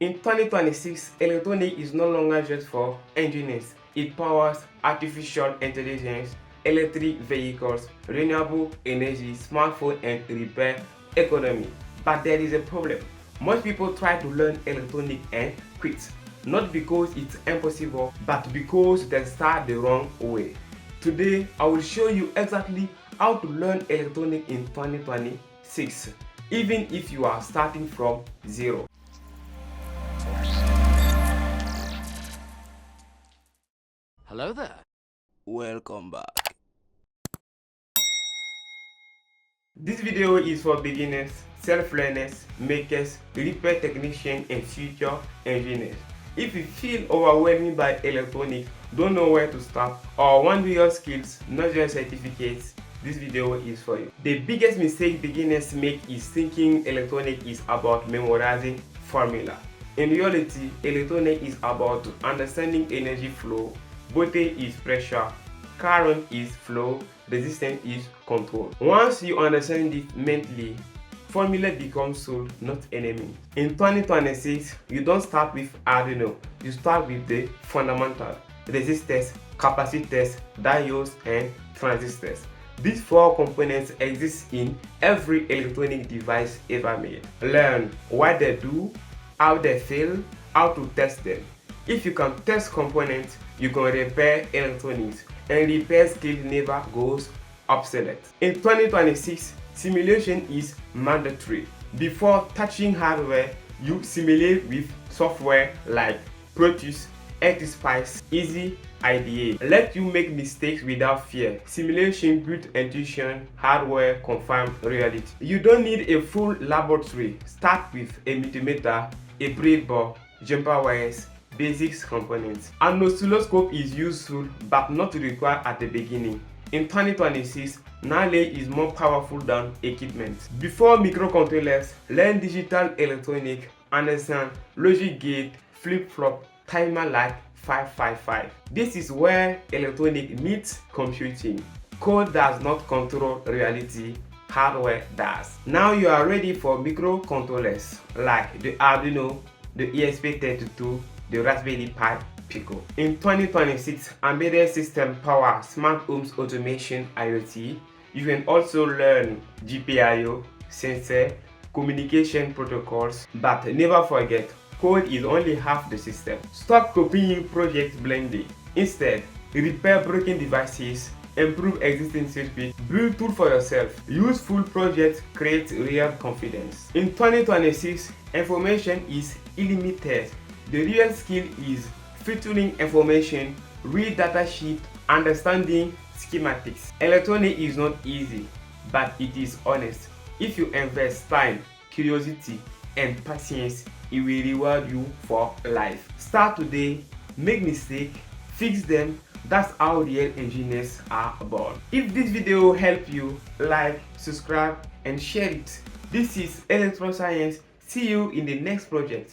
In 2026, electronics is no longer just for engineers. It powers artificial intelligence, electric vehicles, renewable energy, smartphone, and repair economy. But there is a problem. Most people try to learn electronics and quit. Not because it's impossible, but because they start the wrong way. Today, I will show you exactly how to learn electronics in 2026, even if you are starting from zero. Hello there. Welcome back. This video is for beginners, self-learners, makers, repair technicians, and future engineers. If you feel overwhelmed by electronics, don't know where to start, or want real skills, not just certificates, this video is for you. The biggest mistake beginners make is thinking electronics is about memorizing formula. In reality, electronics is about understanding energy flow. Voltage is pressure, current is flow, resistance is control. Once you understand it mentally, formula becomes soul, not enemy. In 2026, you don't start with Arduino, you start with the fundamental: resistors, capacitors, diodes, and transistors. These four components exist in every electronic device ever made. Learn what they do, how they fail, how to test them. If you can test components, you can repair electronics, and repair skill never goes obsolete. In 2026, simulation is mandatory. Before touching hardware, you simulate with software like Proteus, XSpice, Easy IDA. Let you make mistakes without fear. Simulation builds intuition, hardware confirms reality. You don't need a full laboratory. Start with a multimeter, a breadboard, jumper wires, basics components. An oscilloscope is useful but not required at the beginning. In 2026, knowledge is more powerful than equipment. Before microcontrollers, learn digital electronics, understand logic gate, flip-flop, timer like 555. This is where electronics meets computing. Code does not control reality, hardware does. Now you are ready for microcontrollers like the Arduino, the ESP32, the Raspberry Pi Pico. In 2026, embedded system power smart homes automation IoT. You can also learn GPIO, sensor, communication protocols, but never forget, code is only half the system. Stop copying projects blindly. Instead, repair broken devices, improve existing circuits, build tools for yourself. Use full projects, create real confidence. In 2026, information is unlimited. The real skill is filtering information, read data sheet, understanding schematics. Electronics is not easy, but it is honest. If you invest time, curiosity, and patience, it will reward you for life. Start today, make mistakes, fix them. That's how real engineers are born. If this video helped you, like, subscribe, and share it. This is Electro&science. See you in the next project.